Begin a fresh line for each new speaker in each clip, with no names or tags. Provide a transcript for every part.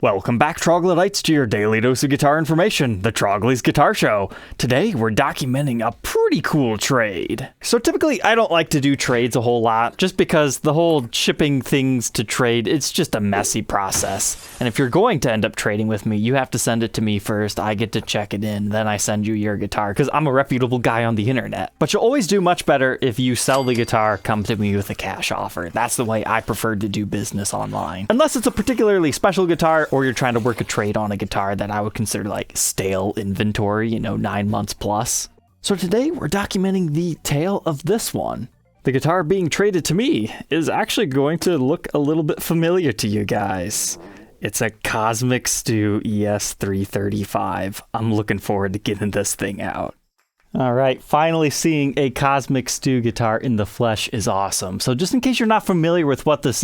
Welcome back, Troglodytes, to your daily dose of guitar information, the Trogly's Guitar Show. Today, we're documenting a pretty cool trade. So typically, I don't like to do trades a whole lot, just because the whole shipping things to trade, it's just a messy process. And if you're going to end up trading with me, you have to send it to me first, I get to check it in, then I send you your guitar, because I'm a reputable guy on the internet. But you'll always do much better if you sell the guitar, come to me with a cash offer. That's the way I prefer to do business online. Unless it's a particularly special guitar, or you're trying to work a trade on a guitar that I would consider like stale inventory, 9 months plus. So today we're documenting the tale of this one. The guitar being traded to me is actually going to look a little bit familiar to you guys. It's a Cosmic Stew ES-335. I'm looking forward to getting this thing out. All right, finally seeing a Cosmic Stew guitar in the flesh is awesome. So just in case you're not familiar with what this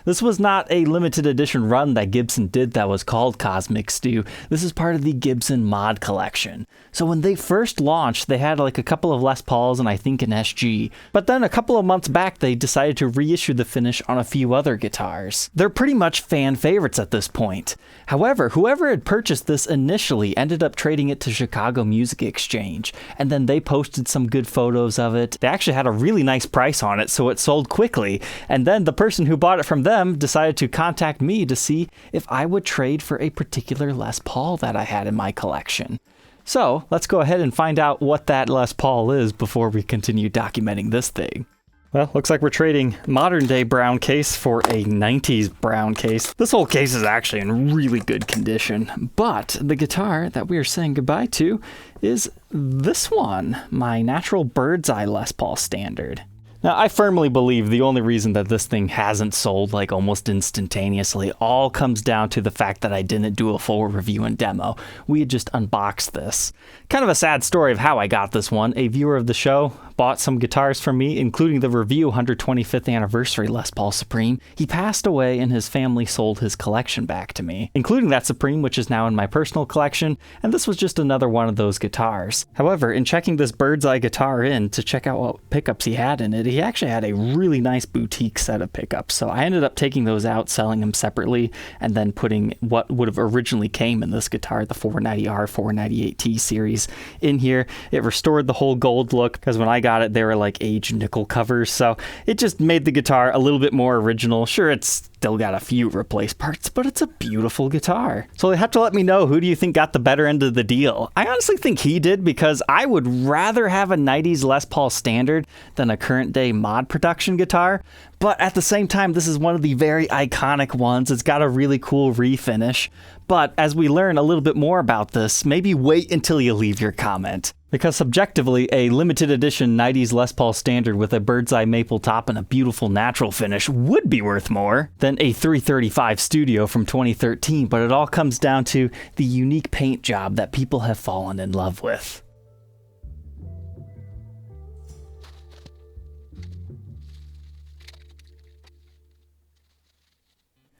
was not a limited edition run that Gibson did that was called Cosmic Stew. This is part of the Gibson mod collection. So when they first launched, they had like a couple of Les Pauls and I think an SG. But then a couple of months back, they decided to reissue the finish on a few other guitars. They're pretty much fan favorites at this point. However, whoever had purchased this initially ended up trading it to Chicago Music Exchange, and then they posted some good photos of it. They actually had a really nice price on it, so it sold quickly. And then the person who bought it from them decided to contact me to see if I would trade for a particular Les Paul that I had in my collection. So let's go ahead and find out what that Les Paul is before we continue documenting this thing. Well, looks like we're trading modern day brown case for a 90s brown case. This whole case is actually in really good condition, but the guitar that we are saying goodbye to is this one, my Natural Bird's Eye Les Paul Standard. Now, I firmly believe the only reason that this thing hasn't sold like almost instantaneously all comes down to the fact that I didn't do a full review and demo. We had just unboxed this. Kind of a sad story of how I got this one. A viewer of the show bought some guitars from me, including the review 125th anniversary Les Paul Supreme. He passed away and his family sold his collection back to me, including that Supreme, which is now in my personal collection, and this was just another one of those guitars. However, in checking this Bird's Eye guitar in to check out what pickups he had in it, he actually had a really nice boutique set of pickups, so I ended up taking those out, selling them separately, and then putting what would have originally came in this guitar, the 490R 498T series, in here. It restored the whole gold look, because when I got it, they were like aged nickel covers, so it just made the guitar a little bit more original. Sure, it's still got a few replaced parts, but it's a beautiful guitar. So they have to let me know, who do you think got the better end of the deal? I honestly think he did, because I would rather have a 90s Les Paul Standard than a current day mod production guitar. But at the same time, this is one of the very iconic ones. It's got a really cool refinish. But as we learn a little bit more about this, maybe wait until you leave your comment. Because subjectively, a limited edition 90s Les Paul Standard with a bird's eye maple top and a beautiful natural finish would be worth more than a 335 Studio from 2013, but it all comes down to the unique paint job that people have fallen in love with.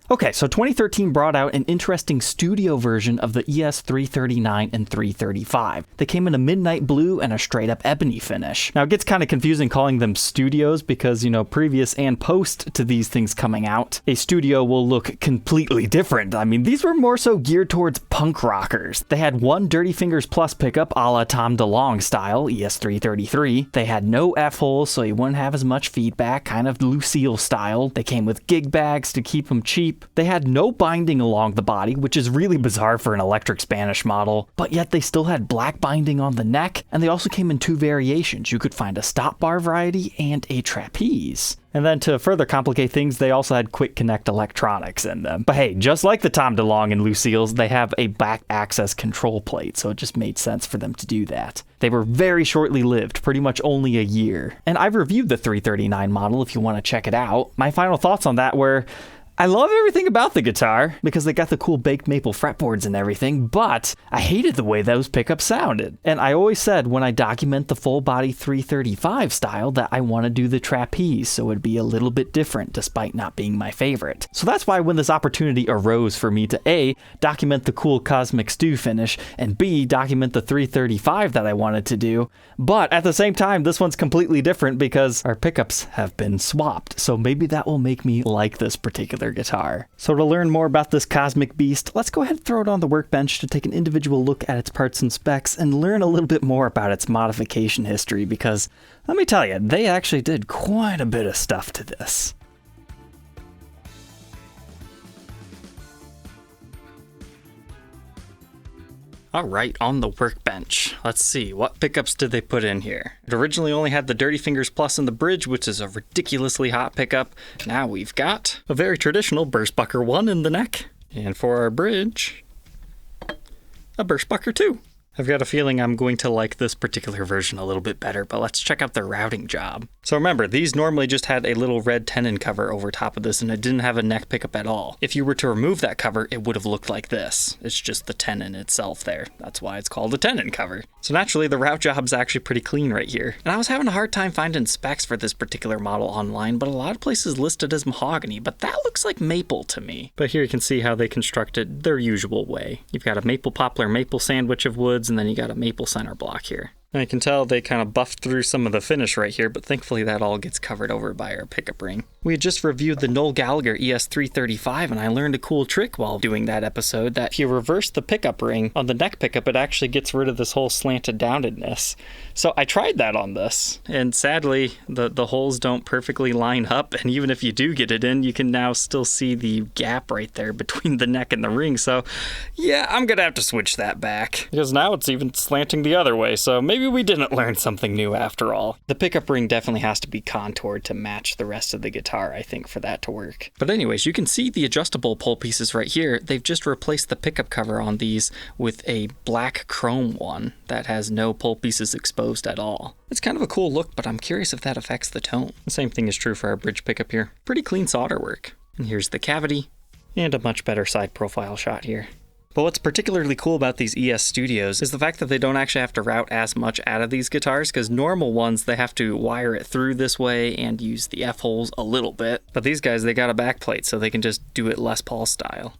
Okay, so 2013 brought out an interesting studio version of the ES-339 and 335. They came in a midnight blue and a straight up ebony finish. Now it gets kind of confusing calling them studios because, previous and post to these things coming out, a studio will look completely different. I mean, these were more so geared towards punk rockers. They had one Dirty Fingers Plus pickup a la Tom DeLonge style, ES-333. They had no F-holes, so you wouldn't have as much feedback, kind of Lucille style. They came with gig bags to keep them cheap. They had no binding along the body, which is really bizarre for an electric Spanish model, but yet they still had black binding on the neck, and they also came in two variations. You could find a stop bar variety and a trapeze. And then to further complicate things, they also had quick connect electronics in them. But hey, just like the Tom DeLonge and Lucille's, they have a back access control plate, so it just made sense for them to do that. They were very shortly lived, pretty much only a year. And I've reviewed the 339 model if you want to check it out. My final thoughts on that were, I love everything about the guitar because they got the cool baked maple fretboards and everything, but I hated the way those pickups sounded. And I always said when I document the full body 335 style that I want to do the trapeze so it'd be a little bit different despite not being my favorite. So that's why when this opportunity arose for me to A, document the cool Cosmic Stew finish, and B, document the 335 that I wanted to do. But at the same time, this one's completely different because our pickups have been swapped. So maybe that will make me like this particular their guitar. So to learn more about this cosmic beast, let's go ahead and throw it on the workbench to take an individual look at its parts and specs and learn a little bit more about its modification history, because let me tell you, they actually did quite a bit of stuff to this. All right, on the workbench. Let's see, what pickups did they put in here? It originally only had the Dirty Fingers Plus in the bridge, which is a ridiculously hot pickup. Now we've got a very traditional Burstbucker 1 in the neck. And for our bridge, a Burstbucker 2. I've got a feeling I'm going to like this particular version a little bit better, but let's check out the routing job. So remember, these normally just had a little red tenon cover over top of this, and it didn't have a neck pickup at all. If you were to remove that cover, it would have looked like this. It's just the tenon itself there. That's why it's called a tenon cover. So naturally, the route job's actually pretty clean right here. And I was having a hard time finding specs for this particular model online, but a lot of places listed as mahogany, but that looks like maple to me. But here you can see how they constructed their usual way. You've got a maple poplar maple sandwich of woods, and then you got a maple center block here. And you can tell they kind of buffed through some of the finish right here, but thankfully that all gets covered over by our pickup ring. We had just reviewed the Noel Gallagher ES-335, and I learned a cool trick while doing that episode, that if you reverse the pickup ring on the neck pickup, it actually gets rid of this whole slanted downedness. So I tried that on this, and sadly the holes don't perfectly line up, and even if you do get it in, you can now still see the gap right there between the neck and the ring. So yeah, I'm gonna have to switch that back, because now it's even slanting the other way, so maybe we didn't learn something new after all. The pickup ring definitely has to be contoured to match the rest of the guitar, I think, for that to work. But anyways, you can see the adjustable pull pieces right here. They've just replaced the pickup cover on these with a black chrome one that has no pull pieces exposed at all. It's kind of a cool look, but I'm curious if that affects the tone. The same thing is true for our bridge pickup here. Pretty clean solder work. And here's the cavity, and a much better side profile shot here. But what's particularly cool about these ES Studios is the fact that they don't actually have to route as much out of these guitars, because normal ones, they have to wire it through this way and use the F-holes a little bit. But these guys, they got a backplate, so they can just do it Les Paul style.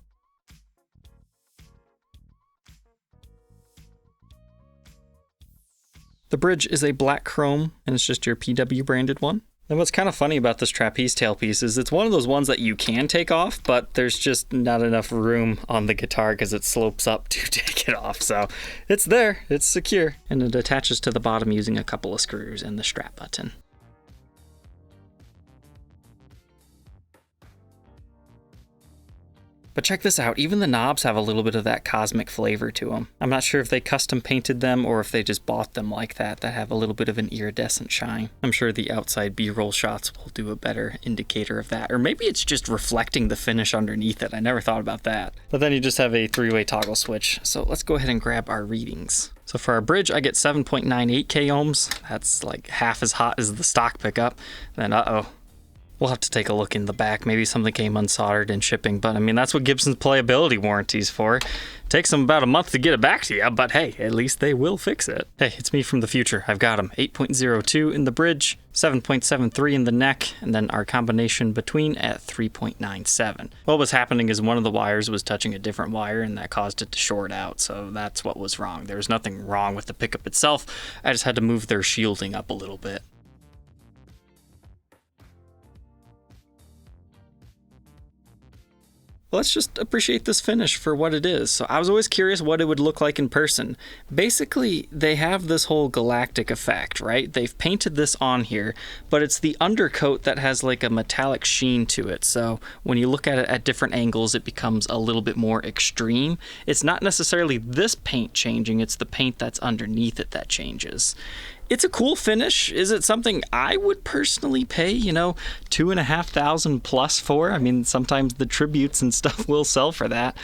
The bridge is a black chrome, and it's just your PW branded one. And what's kind of funny about this trapeze tailpiece is it's one of those ones that you can take off, but there's just not enough room on the guitar because it slopes up to take it off. So it's there, it's secure, and it attaches to the bottom using a couple of screws and the strap button. But check this out, even the knobs have a little bit of that cosmic flavor to them. I'm not sure if they custom painted them or if they just bought them like that have a little bit of an iridescent shine. I'm sure the outside B-roll shots will do a better indicator of that. Or maybe it's just reflecting the finish underneath it. I never thought about that. But then you just have a 3-way toggle switch. So let's go ahead and grab our readings. So for our bridge, I get 7.98 k ohms. That's like half as hot as the stock pickup. Then we'll have to take a look in the back. Maybe something came unsoldered in shipping, but I mean, that's what Gibson's playability warranty's for. It takes them about a month to get it back to you, but hey, at least they will fix it. Hey, it's me from the future. I've got them. 8.02 in the bridge, 7.73 in the neck, and then our combination between at 3.97. What was happening is one of the wires was touching a different wire, and that caused it to short out, so that's what was wrong. There was nothing wrong with the pickup itself. I just had to move their shielding up a little bit. Let's just appreciate this finish for what it is. So I was always curious what it would look like in person. Basically, they have this whole galactic effect, right? They've painted this on here, but it's the undercoat that has like a metallic sheen to it. So when you look at it at different angles, it becomes a little bit more extreme. It's not necessarily this paint changing, it's the paint that's underneath it that changes. It's a cool finish. Is it something I would personally pay, $2,500 plus for? I mean, sometimes the tributes and stuff will sell for that.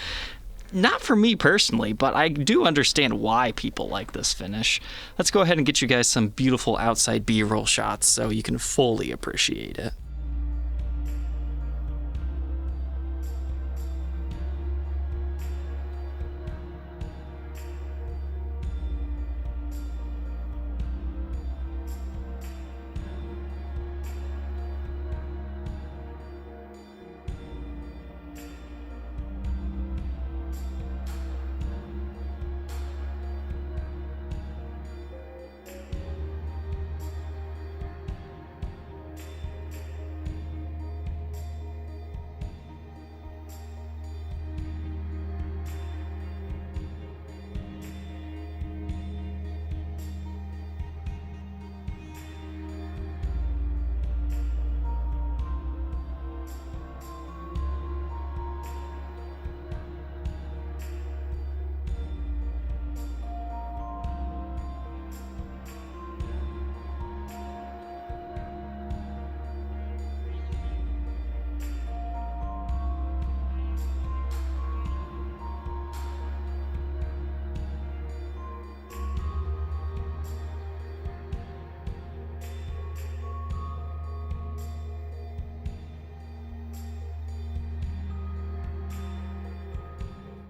Not for me personally, but I do understand why people like this finish. Let's go ahead and get you guys some beautiful outside B-roll shots so you can fully appreciate it.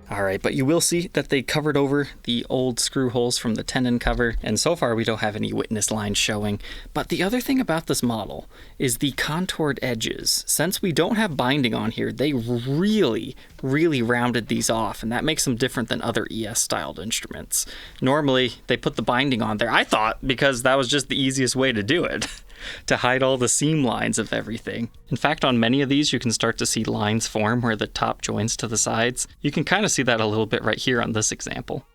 Alright, but you will see that they covered over the old screw holes from the tenon cover, and so far we don't have any witness lines showing. But the other thing about this model is the contoured edges. Since we don't have binding on here, they really rounded these off, and that makes them different than other ES-styled instruments. Normally, they put the binding on there, I thought, because that was just the easiest way to do it. To hide all the seam lines of everything. In fact, on many of these, you can start to see lines form where the top joins to the sides. You can kind of see that a little bit right here on this example.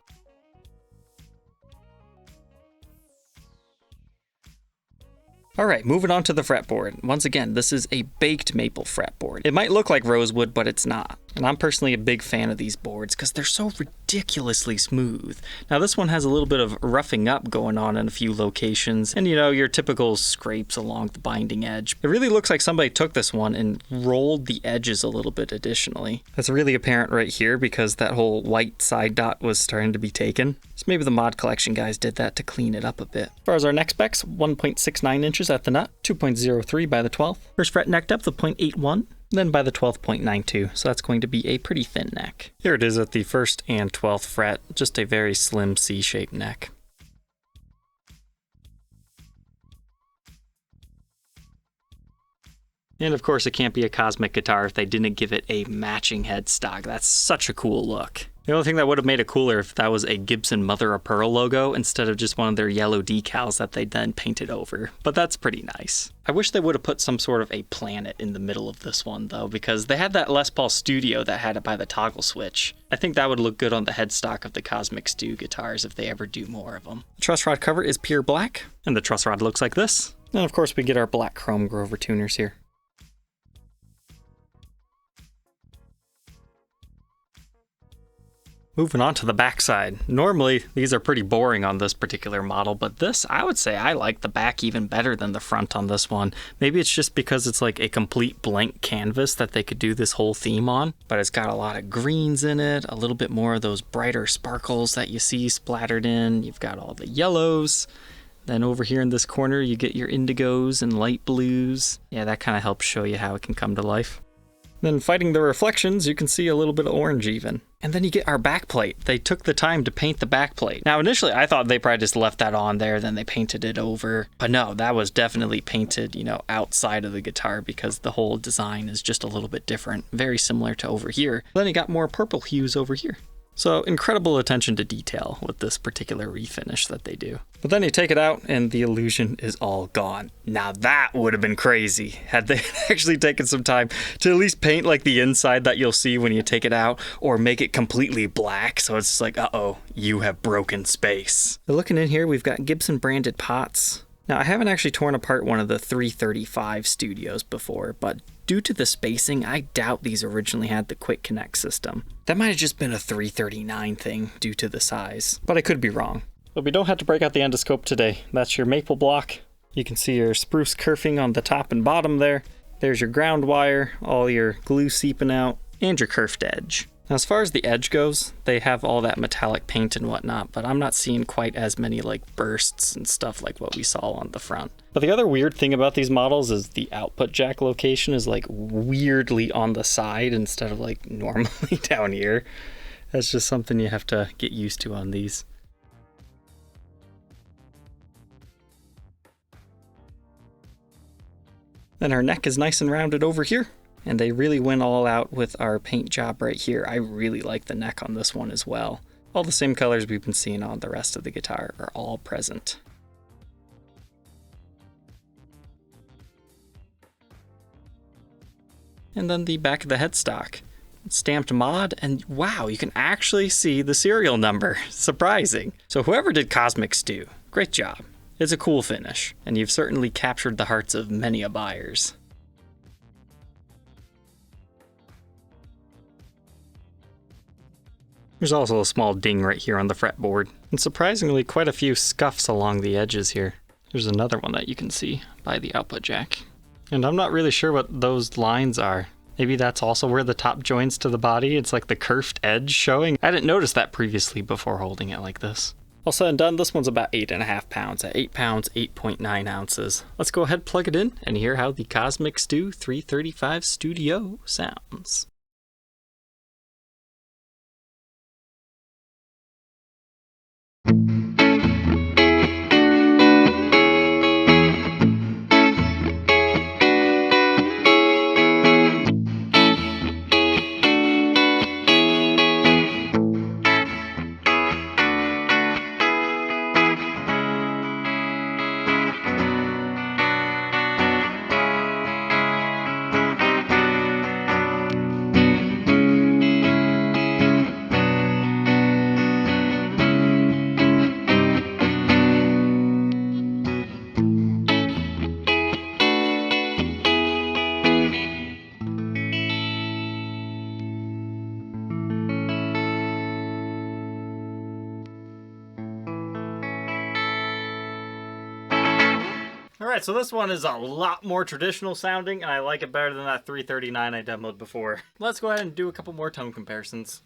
Alright, moving on to the fretboard. Once again, this is a baked maple fretboard. It might look like rosewood, but it's not. And I'm personally a big fan of these boards because they're so ridiculously smooth. Now this one has a little bit of roughing up going on in a few locations, and you know, your typical scrapes along the binding edge. It really looks like somebody took this one and rolled the edges a little bit additionally. That's really apparent right here because that whole white side dot was starting to be taken. So maybe the mod collection guys did that to clean it up a bit. As far as our neck specs, 1.69 inches at the nut, 2.03 by the 12th. First fret neck depth of 0.81. Then by the 12th, 0.92, so that's going to be a pretty thin neck. Here it is at the 1st and 12th fret, just a very slim C-shaped neck. And of course it can't be a cosmic guitar if they didn't give it a matching headstock. That's such a cool look. The only thing that would have made it cooler if that was a Gibson Mother of Pearl logo instead of just one of their yellow decals that they then painted over. But that's pretty nice. I wish they would have put some sort of a planet in the middle of this one though, because they had that Les Paul Studio that had it by the toggle switch. I think that would look good on the headstock of the Cosmic Stew guitars if they ever do more of them. The truss rod cover is pure black, and the truss rod looks like this. And of course we get our black chrome Grover tuners here. Moving on to the backside. Normally, these are pretty boring on this particular model, but this, I would say I like the back even better than the front on this one. Maybe it's just because it's like a complete blank canvas that they could do this whole theme on, but it's got a lot of greens in it, a little bit more of those brighter sparkles that you see splattered in. You've got all the yellows. Then over here in this corner, you get your indigos and light blues. Yeah, that kind of helps show you how it can come to life. Then fighting the reflections, you can see a little bit of orange even. And then you get our backplate. They took the time to paint the backplate. Now initially I thought they probably just left that on there, then they painted it over. But no, that was definitely painted, you know, outside of the guitar because the whole design is just a little bit different. Very similar to over here. Then you got more purple hues over here. So incredible attention to detail with this particular refinish that they do. But then you take it out and the illusion is all gone. Now that would have been crazy had they actually taken some time to at least paint like the inside that you'll see when you take it out, or make it completely black so it's just like, uh-oh, you have broken space. So looking in here, we've got Gibson branded pots. Now I haven't actually torn apart one of the 335 studios before, but due to the spacing, I doubt these originally had the quick connect system. That might have just been a 339 thing due to the size, but I could be wrong. But we don't have to break out the endoscope today. That's your maple block. You can see your spruce kerfing on the top and bottom there. There's your ground wire, all your glue seeping out, and your kerfed edge. Now as far as the edge goes, they have all that metallic paint and whatnot, but I'm not seeing quite as many like bursts and stuff like what we saw on the front. But the other weird thing about these models is the output jack location is like weirdly on the side instead of like normally down here. That's just something you have to get used to on these. Then our neck is nice and rounded over here. And they really went all out with our paint job right here. I really like the neck on this one as well. All the same colors we've been seeing on the rest of the guitar are all present. And then the back of the headstock. Stamped mod, and wow, you can actually see the serial number. Surprising. So whoever did Cosmic Stew, great job. It's a cool finish, and you've certainly captured the hearts of many a buyers. There's also a small ding right here on the fretboard, and surprisingly quite a few scuffs along the edges here. There's another one that you can see by the output jack. And I'm not really sure what those lines are. Maybe that's also where the top joins to the body. It's like the curved edge showing. I didn't notice that previously before holding it like this. All said and done, this one's about 8.5 pounds. At 8 pounds, 8.9 ounces. Let's go ahead, plug it in, and hear how the Cosmic Stew 335 Studio sounds. Alright, so this one is a lot more traditional sounding, and I like it better than that 339 I demoed before. Let's go ahead and do a couple more tone comparisons.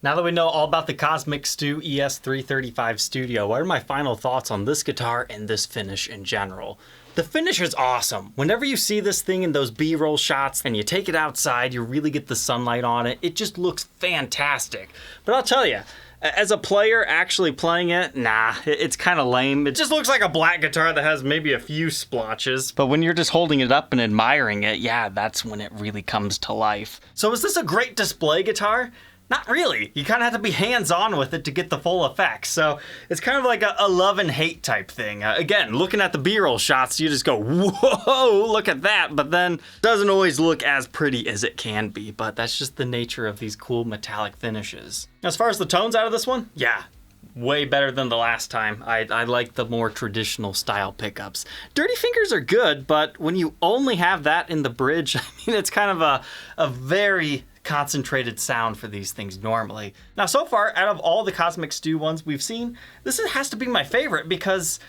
Now that we know all about the Cosmic Stew ES-335 Studio, what are my final thoughts on this guitar and this finish in general? The finish is awesome. Whenever you see this thing in those B-roll shots and you take it outside, you really get the sunlight on it. It just looks fantastic. But I'll tell you, as a player actually playing it, nah, it's kind of lame. It just looks like a black guitar that has maybe a few splotches. But when you're just holding it up and admiring it, yeah, that's when it really comes to life. So is this a great display guitar? Not really. You kind of have to be hands-on with it to get the full effects. So it's kind of like a love and hate type thing. Again, looking at the B-roll shots, you just go, whoa, look at that. But then it doesn't always look as pretty as it can be. But that's just the nature of these cool metallic finishes. As far as the tones out of this one, yeah, way better than the last time. I like the more traditional style pickups. Dirty Fingers are good, but when you only have that in the bridge, I mean, it's kind of a very concentrated sound for these things normally. Now, so far, out of all the Cosmic Stew ones we've seen, this has to be my favorite because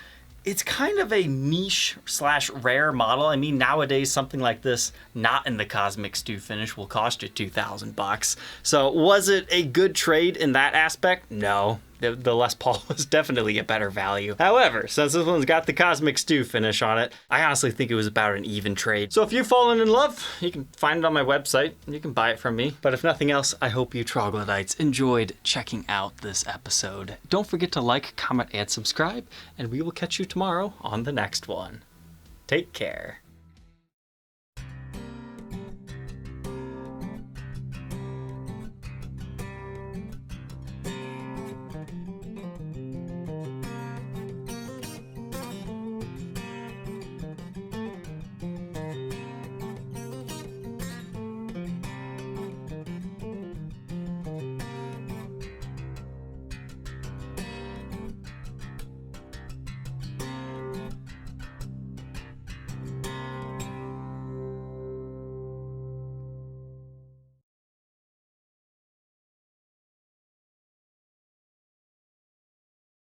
it's kind of a niche / rare model. I mean, nowadays, something like this, not in the Cosmic Stew finish, will cost you $2,000. So was it a good trade in that aspect? No. The Les Paul was definitely a better value. However, since this one's got the Cosmic Stew finish on it, I honestly think it was about an even trade. So if you've fallen in love, you can find it on my website. You can buy it from me. But if nothing else, I hope you troglodytes enjoyed checking out this episode. Don't forget to like, comment, and subscribe, and we will catch you tomorrow on the next one. Take care.